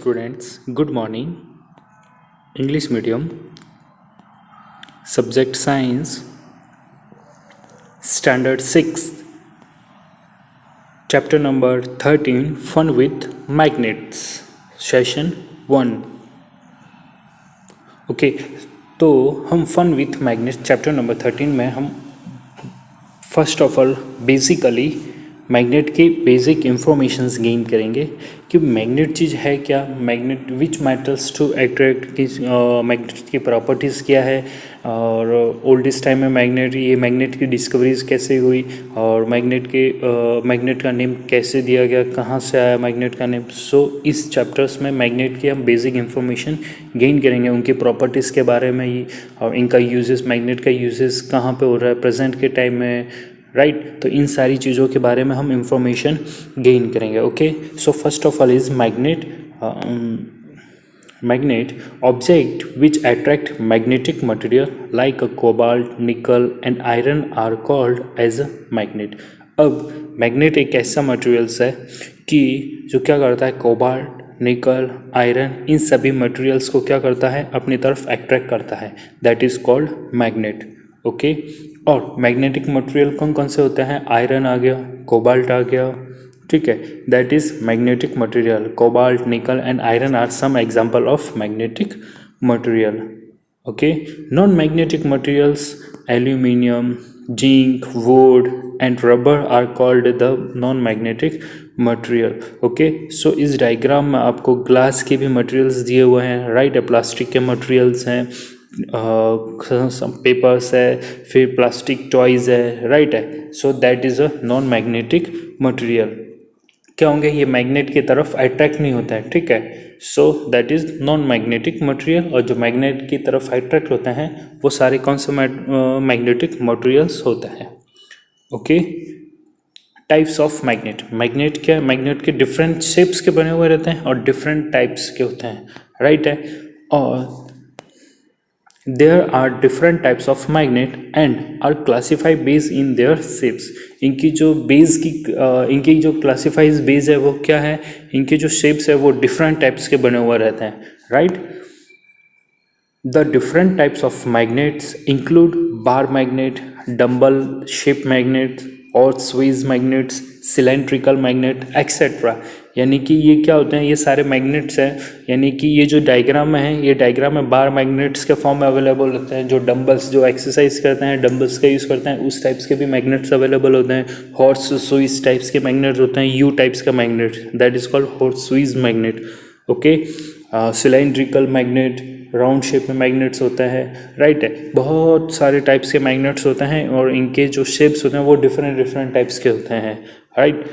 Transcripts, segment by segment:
students, good morning. English medium, subject science, standard 6, chapter number 13, fun with magnets, session 1. Okay तो हम fun with magnet chapter number 13 में हम first of all basically magnet के basic informations gain करेंगे कि magnet चीज़ है क्या, magnet which metals to attract, किस मैग्नेट की प्रॉपर्टीज़ क्या है, और ओल्डेस्ट टाइम में मैग्नेट की डिस्कवरीज कैसे हुई, और मैग्नेट का नेम कैसे दिया गया, कहाँ से आया मैग्नेट का नेम. सो इस चैप्टर्स में मैग्नेट की हम बेसिक इंफॉर्मेशन गेन करेंगे, उनकी प्रॉपर्टीज़ के बारे में ही, और इनका यूजेस, मैग्नेट का यूजेस कहाँ पे हो रहा है प्रेजेंट के टाइम में, राइट. तो इन सारी चीज़ों के बारे में हम इंफॉर्मेशन गेन करेंगे. Okay, so first of all is magnet object which attract magnetic material like a cobalt, nickel and iron are called as a magnet. अब मैग्नेट एक ऐसा मटेरियल्स है कि जो क्या करता है, कोबाल्ट, निकल, आयरन, इन सभी मटेरियल्स को क्या करता है, अपनी तरफ अट्रैक्ट करता है. That is called magnet. Okay, और मैग्नेटिक मटेरियल कौन कौन से होते हैं, आयरन आ गया, कोबाल्ट आ गया, ठीक है. That is magnetic material. Cobalt, nickel and iron are some example of magnetic material. Okay, non magnetic materials aluminium, zinc, wood and rubber are called the non magnetic material. Okay, so इस diagram में आपको glass के भी materials दिए हुए हैं, right है. Plastic के मटेरियल्स हैं, पेपर्स है, फिर प्लास्टिक टॉयज है, राइट है. So that is a non magnetic material. क्या होंगे, ये मैग्नेट की तरफ अट्रैक्ट नहीं होता है, ठीक है. So that is non magnetic material. और जो मैग्नेट की तरफ अट्रैक्ट होते हैं वो सारे कौन से मैग्नेटिक मटेरियल्स होते हैं. Okay, types of magnet. Magnet क्या है, मैग्नेट के डिफरेंट शेप्स के बने हुए रहते हैं और डिफरेंट टाइप्स के होते हैं, राइट है. और there are different types of magnet and are classified based in their shapes. इनकी जो क्लासिफाइज बेस है वो क्या है, इनके जो शेप्स है वो डिफरेंट टाइप्स के बने हुए रहते हैं, right. The different types of magnets include bar magnet, dumbbell shape magnet, और स्वीज मैग्नेट्स, सिलेंड्रिकल मैग्नेट एक्सेट्रा. यानी कि ये क्या होते हैं, ये सारे मैग्नेट्स हैं. यानी कि ये जो डायग्राम में है, ये डायग्राम में बार मैग्नेट्स के फॉर्म में अवेलेबल होते हैं. जो डम्बल्स, जो एक्सरसाइज करते हैं, डम्बल्स का यूज़ करते हैं, उस टाइप्स के भी मैग्नेट्स अवेलेबल होते हैं. हॉर्स स्वीज टाइप्स के मैग्नेट्स होते हैं, यू टाइप्स का magnet, that is called horseshoe magnet. Okay, cylindrical magnet, round shape में मैग्नेट्स होता है, राइट है. बहुत सारे टाइप्स के मैग्नेट्स होते हैं और इनके जो शेप्स होते हैं वो डिफरेंट टाइप्स के होते हैं, राइट.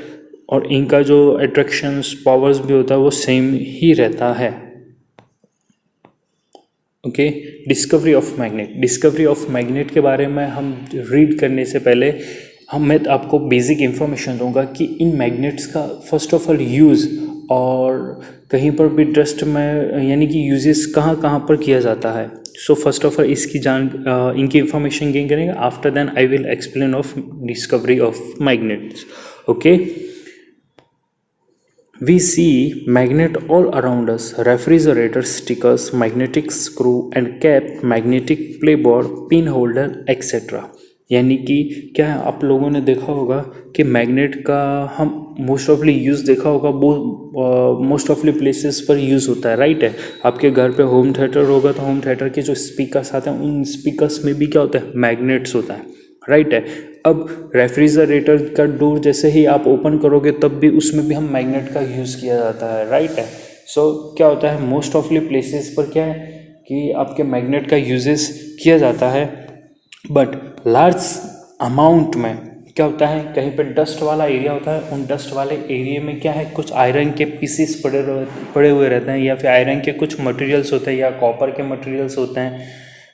और इनका जो अट्रैक्शंस पावर्स भी होता है वो सेम ही रहता है. Okay, discovery of magnet. Discovery of magnet के बारे में हम रीड करने से पहले मैं आपको बेसिक इन्फॉर्मेशन दूंगा कि इन मैग्नेट्स का फर्स्ट ऑफ ऑल यूज़, और कहीं पर भी ट्रस्ट में यानी कि यूजेस कहाँ कहाँ पर किया जाता है. सो फर्स्ट ऑफ ऑल इनकी इंफॉर्मेशन गेन करेंगे. After then I will explain of discovery of magnets. Okay, we see magnet all around us, refrigerator stickers, magnetic screw and cap, magnetic playboard, pin holder etc. यानी कि क्या है, आप लोगों ने देखा होगा कि मैग्नेट का हम मोस्ट ऑफली यूज़ देखा होगा, मोस्ट ऑफली प्लेसेस पर यूज़ होता है, राइट है. आपके घर पे होम थिएटर होगा तो होम थिएटर के जो स्पीकर्स आते हैं उन स्पीकर्स में भी क्या होता है, मैग्नेट्स होता है, राइट है. अब रेफ्रिजरेटर का डोर जैसे ही आप ओपन करोगे तब भी उसमें भी हम मैग्नेट का यूज़ किया जाता है, राइट है. सो क्या होता है, मोस्ट ऑफली प्लेसेस पर क्या है कि आपके मैग्नेट का यूजेस किया जाता है. बट लार्ज अमाउंट में क्या होता है, कहीं पर डस्ट वाला एरिया होता है, उन डस्ट वाले एरिया में क्या है, कुछ आयरन के पीसीस पड़े हुए रहते हैं, या फिर आयरन के कुछ मटेरियल्स होते हैं, या कॉपर के मटेरियल्स होते हैं,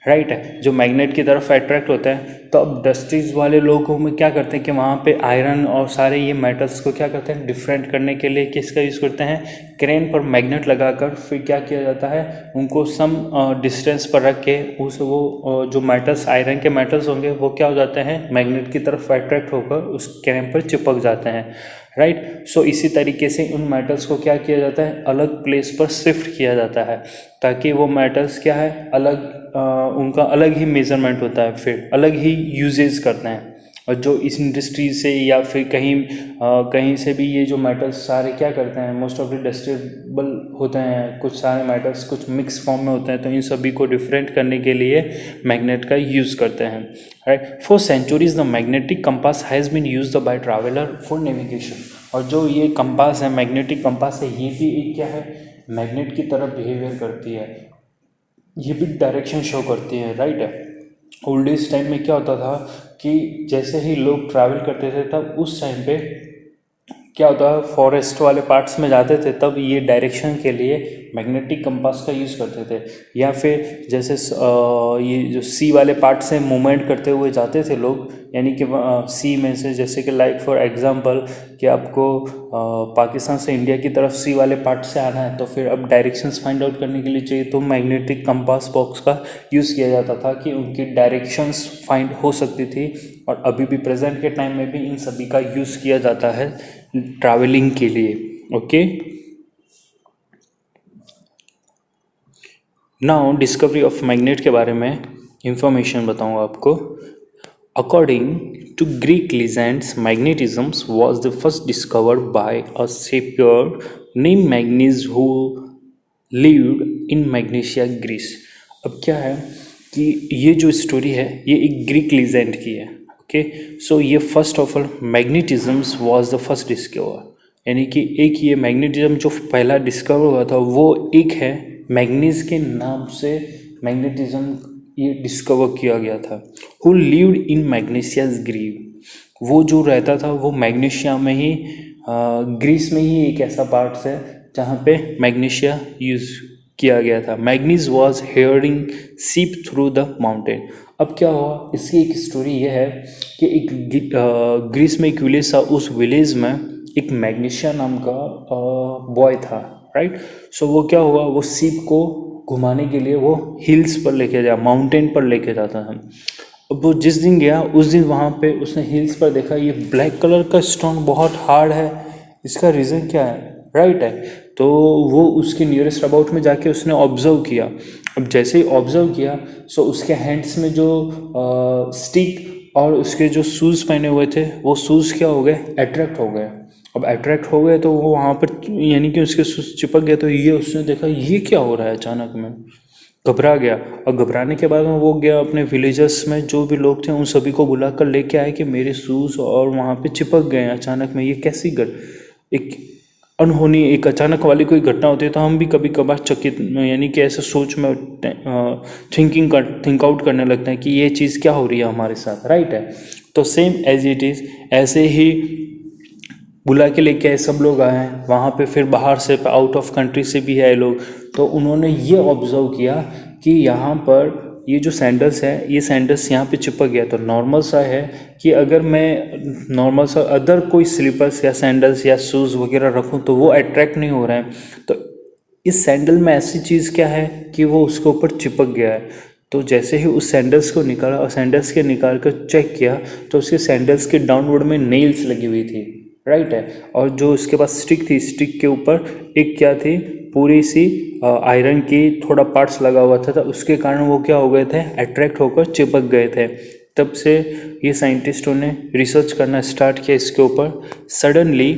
राइट है, जो मैग्नेट की तरफ अट्रैक्ट होता है. तो अब डस्टीज वाले लोगों में क्या करते हैं कि वहाँ पे आयरन और सारे ये मेटल्स को क्या करते हैं, डिफरेंट करने के लिए किसका यूज़ करते हैं, क्रेन पर मैग्नेट लगाकर फिर क्या किया जाता है, उनको सम डिस्टेंस पर रख के वो जो मेटल्स, आयरन के मेटल्स होंगे वो क्या हो जाते हैं, मैग्नेट की तरफ अट्रैक्ट होकर उस क्रेन पर चिपक जाते हैं, राइट। सो इसी तरीके से उन मेटल्स को क्या किया जाता है, अलग प्लेस पर शिफ्ट किया जाता है, ताकि वो मेटल्स क्या है, अलग उनका अलग ही मेजरमेंट होता है, फिर अलग ही यूजेस करते हैं। और जो इस इंडस्ट्री से या फिर कहीं से भी ये जो मेटल्स सारे क्या करते हैं, मोस्ट ऑफ द डस्टेबल होते हैं, कुछ सारे मेटल्स कुछ मिक्स फॉर्म में होते हैं, तो इन सभी को डिफरेंट करने के लिए मैग्नेट का यूज़ करते हैं, right. For centuries the magnetic compass has been used by traveller for navigation. और जो ये कंपास है, मैग्नेटिक कंपास है, ये भी एक क्या है, मैग्नेट की तरह बिहेवियर करती है, ये भी डायरेक्शन शो करती है, राइट। ओल्ड एज टाइम में क्या होता था कि जैसे ही लोग ट्रैवल करते थे, तब उस टाइम पे क्या होता है, फॉरेस्ट वाले पार्ट्स में जाते थे, तब ये डायरेक्शन के लिए मैग्नेटिक कंपास का यूज़ करते थे। या फिर जैसे ये जो सी वाले पार्ट से मूवमेंट करते हुए जाते थे लोग, यानी कि सी में से, जैसे कि लाइक फॉर एग्जांपल कि आपको पाकिस्तान से इंडिया की तरफ सी वाले पार्ट से आना है, तो फिर अब डायरेक्शंस फाइंड आउट करने के लिए चाहिए तो मैग्नेटिक कंपास बॉक्स का यूज़ किया जाता था कि उनकी डायरेक्शंस फाइंड हो सकती थी। और अभी भी प्रेजेंट के टाइम में भी इन सभी का यूज़ किया जाता है ट्रैवलिंग के लिए, okay. Now discovery of magnet के बारे में इंफॉर्मेशन बताऊंगा आपको। According to Greek legends, magnetism was the first discovered by a sapir named Magnus who lived in Magnesia, Greece। अब क्या है कि ये जो स्टोरी है ये एक ग्रीक लीजेंड की है, ओके। सो ये first of all magnetism was the first discover, यानी कि एक ये मैग्नेटिज्म जो पहला डिस्कवर हुआ था वो एक है, मैग्नीज के नाम से मैग्नेटिज्म ये डिस्कवर किया गया था। हु लिव्ड इन मैग्नीशियाज ग्रीव, वो जो रहता था वो मैग्नीशिया में ही, ग्रीस में ही एक ऐसा पार्ट है जहाँ पे मैग्नीशिया यूज किया गया था। मैग्नीज वॉज हेयरिंग सीप थ्रू द माउंटेन। अब क्या हुआ, इसकी एक स्टोरी ये है कि एक ग्रीस में एक विलेज था, उस विलेज में एक मैग्नीशिया नाम का बॉय था, राइट। सो वो क्या हुआ, वो सीप को घुमाने के लिए वो हिल्स पर लेके जाया, माउंटेन पर लेके जाता था। अब वो जिस दिन गया उस दिन वहाँ पे उसने हिल्स पर देखा ये ब्लैक कलर का स्टोन बहुत हार्ड है, इसका रीज़न क्या है, राइट है। तो वो उसके नियरेस्ट अबाउट में जाके उसने ऑब्जर्व किया। अब जैसे ही ऑब्जर्व किया सो उसके हैंड्स में जो स्टिक और उसके जो शूज़ पहने हुए थे वो शूज़ क्या हो गए, अट्रैक्ट हो गए। अब अट्रैक्ट हो गए तो वो वहाँ पर यानी कि उसके शूज़ चिपक गए, तो ये उसने देखा ये क्या हो रहा है, अचानक में घबरा गया। और घबराने के बाद में वो गया अपने विलेजर्स में जो भी लोग थे उन सभी को बुला कर लेके आए कि मेरे शूज़ और वहाँ पे चिपक गए अचानक में, ये कैसी एक अनहोनी, एक अचानक वाली कोई घटना होती है तो हम भी कभी कभार चकित यानी कि ऐसे सोच में थिंक आउट करने लगते हैं कि ये चीज़ क्या हो रही है हमारे साथ, राइट है। तो सेम एज इट इज़ ऐसे ही बुला के लेके आए, सब लोग आए हैं वहाँ पे, फिर बाहर से आउट ऑफ कंट्री से भी आए लोग। तो उन्होंने ये ऑब्जर्व किया कि यहाँ पर ये जो सैंडल्स है ये सैंडल्स यहाँ पे चिपक गया। तो नॉर्मल सा है कि अगर मैं नॉर्मल सा अदर कोई स्लीपर्स या सैंडल्स या शूज़ वगैरह रखूँ तो वो अट्रैक्ट नहीं हो रहे हैं। तो इस सैंडल में ऐसी चीज़ क्या है कि वो उसके ऊपर चिपक गया है। तो जैसे ही उस सैंडल्स को निकाला और सैंडल्स के निकाल कर चेक किया तो उसके सैंडल्स के डाउनवर्ड में नेल्स लगी हुई थी, राइट है। और जो उसके पास स्टिक थी, स्टिक के ऊपर एक क्या थी, पूरी सी आयरन की थोड़ा पार्ट्स लगा हुआ था, तो उसके कारण वो क्या हो गए थे, अट्रैक्ट होकर चिपक गए थे। तब से ये साइंटिस्टों ने रिसर्च करना स्टार्ट किया इसके ऊपर। Suddenly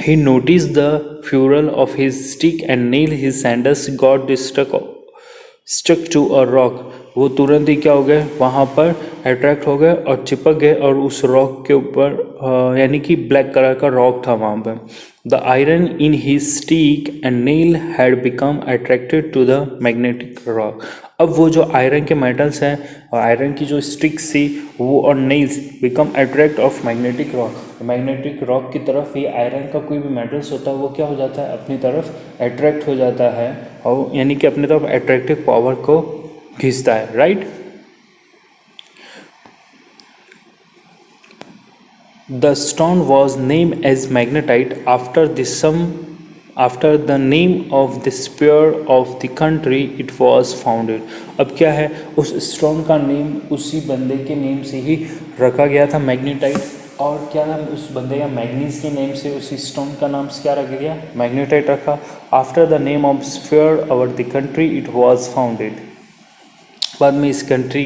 he notice the ferrule of his stick and nail his sandals got stuck to a rock. वो तुरंत ही क्या हो गए, वहाँ पर अट्रैक्ट हो गए और चिपक गए, और उस रॉक के ऊपर यानी कि ब्लैक कलर का रॉक था वहाँ पर। The iron in his stick and nail had become attracted to the magnetic rock. अब वो जो आयरन के मेटल्स हैं और आयरन की जो स्टिक्स थी वो और nails become attract of magnetic rock. Magnetic rock की तरफ ये आयरन का कोई भी मेटल्स होता है वो क्या हो जाता है, अपनी तरफ अट्रैक्ट हो जाता है, और यानी कि अपनी तरफ अट्रैक्टिव पावर को खींचता है, right. The stone was named as magnetite after the name of the spear of the country it was founded। अब क्या है, उस स्टोन का नेम उसी बंदे के नेम से ही रखा गया था, मैग्नेटाइट। और क्या नाम उस बंदे का, मैग्नीज के नेम से उस स्टोन का नाम क्या रख दिया, मैग्नेटाइट रखा. After the name of sphere our the country it was founded. बाद में इस कंट्री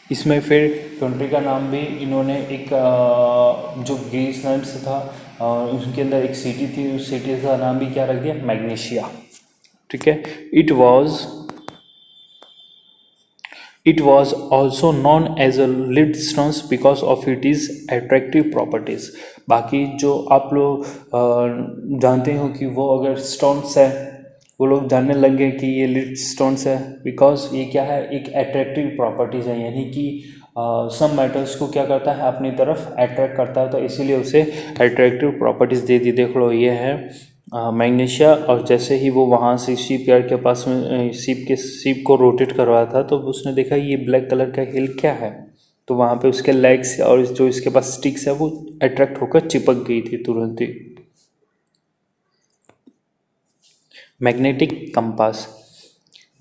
इसमें फिर कंट्री का नाम भी इन्होंने एक जो ग्रीस नाम से था उसके अंदर एक सिटी थी, उस सिटी का नाम भी क्या रख दिया, मैग्नेशिया. ठीक है. It was also known as a lead stones because of its attractive properties. बाकी जो आप लोग जानते हो कि वो अगर स्टोन्स है, वो लोग जानने लग गए कि ये लीड स्टोन्स है बिकॉज ये क्या है, एक अट्रैक्टिव प्रॉपर्टीज है, यानी कि सम मेटल्स को क्या करता है, अपनी तरफ अट्रैक्ट करता है, तो इसीलिए उसे अट्रैक्टिव प्रॉपर्टीज दे दी. देख लो ये है मैग्नीशिया. और जैसे ही वो वहाँ से शिप यार्ड के पास में शिप को रोटेट करवाया था, तो उसने देखा ये ब्लैक कलर का हिल क्या है, तो वहाँ पे उसके लेग्स और जो इसके पास स्टिक्स है वो अट्रैक्ट होकर चिपक गई थी तुरंत ही. Magnetic compass.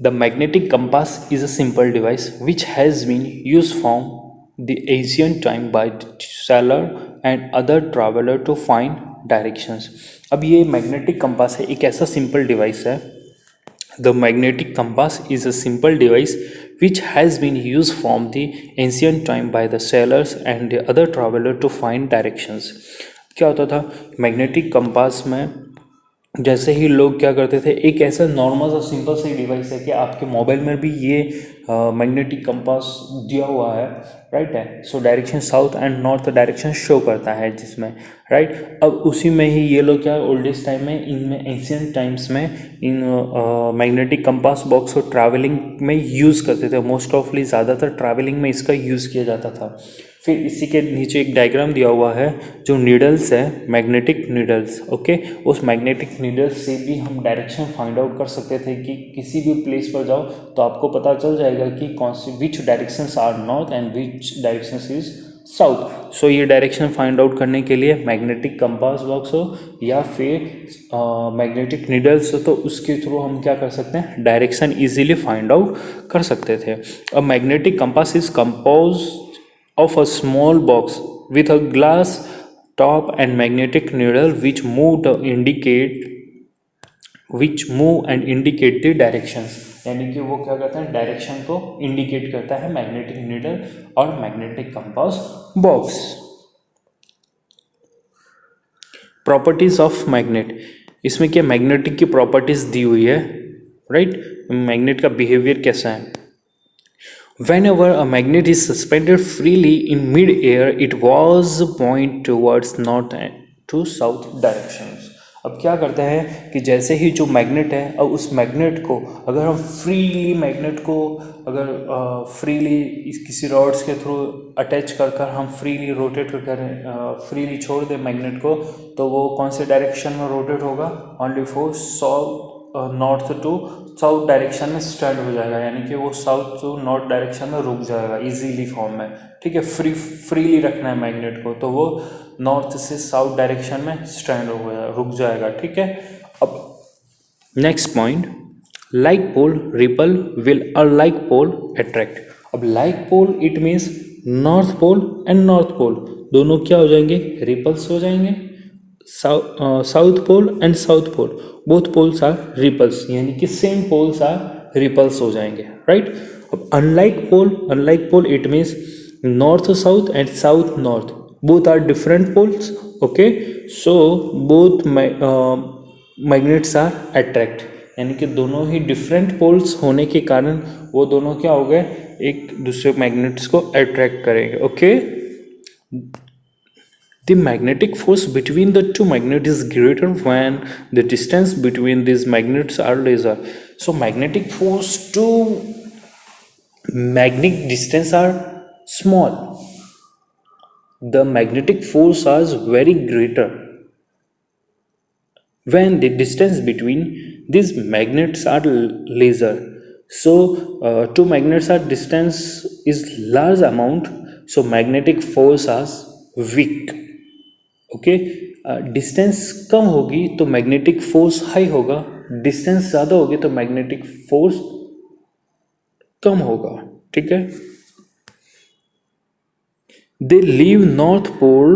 The magnetic compass is a simple device which has been used from the ancient time by sailor and other traveler to find directions. अब ये मैग्नेटिक कंपास है, एक ऐसा सिंपल डिवाइस है. The magnetic compass is a simple device which has been used from the ancient time by the sailors and the other traveler to find directions. क्या होता था magnetic compass में, जैसे ही लोग क्या करते थे, एक ऐसा नॉर्मल सा सिंपल सा डिवाइस है कि आपके मोबाइल में भी ये मैग्नेटिक कंपास दिया हुआ है, राइट है. So direction south and north direction show करता है जिसमें, राइट. अब उसी में ही ये लोग क्या ओल्डेस्ट टाइम में, इनमें एंशियंट टाइम्स में इन मैग्नेटिक कंपास बॉक्स को ट्रैवलिंग में यूज़ करते थे. मोस्ट ऑफली ज़्यादातर ट्रैवलिंग में इसका यूज़ किया जाता था. फिर इसी के नीचे एक डायग्राम दिया हुआ है, जो नीडल्स है, मैग्नेटिक नीडल्स. ओके, उस मैग्नेटिक नीडल्स से भी हम डायरेक्शन फाइंड आउट कर सकते थे कि किसी भी प्लेस पर जाओ तो आपको पता चल जाएगा कि कौन सी which directions are north and which directions is south. So ये डायरेक्शन फाइंड आउट करने के लिए मैग्नेटिक कंपास बॉक्स हो या फिर मैग्नेटिक नीडल्स हो, तो उसके थ्रू हम क्या कर सकते हैं, डायरेक्शन इजीली फाइंड आउट कर सकते थे. अब magnetic compass is compose of a small box with a glass top and magnetic needle which move and indicate the directions. यानी कि वो क्या करता है, डायरेक्शन को इंडिकेट करता है मैग्नेटिक नीडल और magnetic compass box. Properties of magnet. इसमें क्या मैग्नेटिक की प्रॉपर्टीज दी हुई है, राइट. मैग्नेट का बिहेवियर कैसा है. Whenever a magnet is suspended freely in mid-air, it was point towards north to south directions. अब क्या करते हैं कि जैसे ही जो मैग्नेट है, अब उस मैग्नेट को अगर हम फ्रीली किसी रॉड्स के थ्रू अटैच कर हम फ्रीली रोटेट करें, फ्रीली छोड़ दें मैग्नेट को, तो वो कौन से डायरेक्शन में रोटेट होगा, only for north to south direction में स्टैंड हो जाएगा. यानी कि वो साउथ टू नॉर्थ डायरेक्शन में रुक जाएगा इजीली फॉर्म में. ठीक है, फ्रीली रखना है मैग्नेट को, तो वो नॉर्थ से साउथ डायरेक्शन में स्टैंड हो गया, रुक जाएगा. ठीक है. अब next point, like pole repel will unlike pole attract. अब like pole it means north pole and north pole दोनों क्या हो जाएंगे, रिपल्स हो जाएंगे. South pole and south pole both poles are repels, यानी कि सेम पोल्स आर रिपल्स हो जाएंगे, राइट. अब unlike pole it means north south and south north both are different poles. Okay, so both magnets are attract, यानी कि दोनों ही different poles होने के कारण वो दोनों क्या हो गए, एक दूसरे मैग्नेट्स को अट्रैक्ट करेंगे. Okay. The magnetic force between the two magnets is greater when the distance between these magnets are lesser. So magnetic force to magnetic distance are small. The magnetic force is very greater when the distance between these magnets are lesser. So two magnets are distance is large amount, so magnetic force is weak. Okay, distance कम होगी तो magnetic force high होगा, distance ज़्यादा होगी तो magnetic force कम होगा. ठीक है. they leave north pole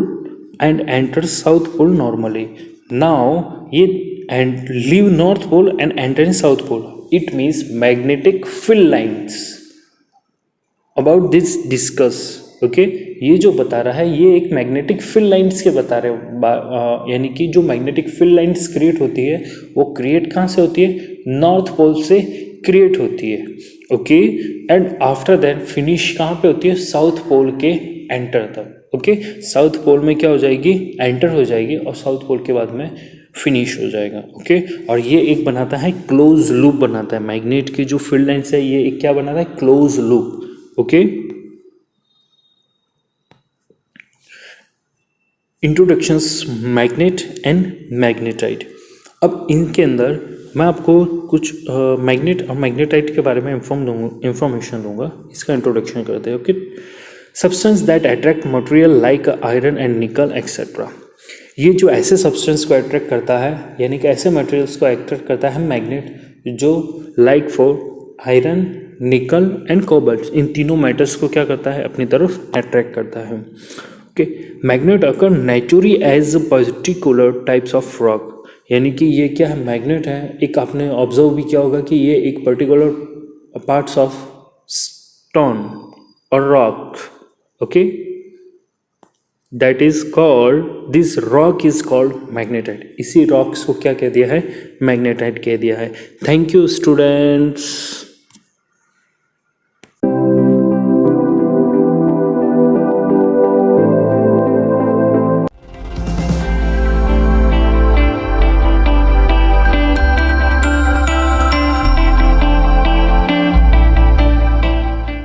and enter south pole normally. Now ये and leave north pole and enter in south pole, it means magnetic field lines. About this discuss, okay, ये जो बता रहा है ये एक मैग्नेटिक फील्ड लाइंस के बता रहे हैं, यानी कि जो मैग्नेटिक फील्ड लाइंस क्रिएट होती है वो क्रिएट कहाँ से होती है, नॉर्थ पोल से क्रिएट होती है, okay, and after that finish कहाँ पे होती है, साउथ पोल के एंटर तक, ओके, साउथ पोल में क्या हो जाएगी, एंटर हो जाएगी और साउथ पोल के बाद में फिनिश हो जाएगा, ओके। और ये एक बनाता है क्लोज लूप बनाता है, मैग्नेट की जो फील्ड लाइंस है ये एक क्या बनाता है, close loop, okay. Introductions magnet and magnetite. अब इनके अंदर मैं आपको कुछ मैग्नेट और मैग्नेटाइट के बारे में इंफॉर्मेशन दूंगा, इसका इंट्रोडक्शन करते हैं, okay. Substance that attract material like iron and निकल एक्सेट्रा। ये जो ऐसे सब्सटेंस को अट्रैक्ट करता है, यानी कि ऐसे मटेरियल्स को अट्रैक्ट करता है मैग्नेट, जो like for iron, nickel and cobalt, इन तीनों मेटल्स को क्या करता है, अपनी तरफ अट्रैक्ट करता है, okay. Magnet occur naturally as particular types of rock, यानी कि ये क्या है, मैग्नेट है, एक आपने ऑब्जर्व भी किया होगा कि ये एक पर्टिकुलर पार्ट्स ऑफ स्टोन और rock, okay, that is called, this rock is called magnetite. इसी रॉक्स को क्या कह दिया है, मैग्नेटाइट कह दिया है। Thank you students.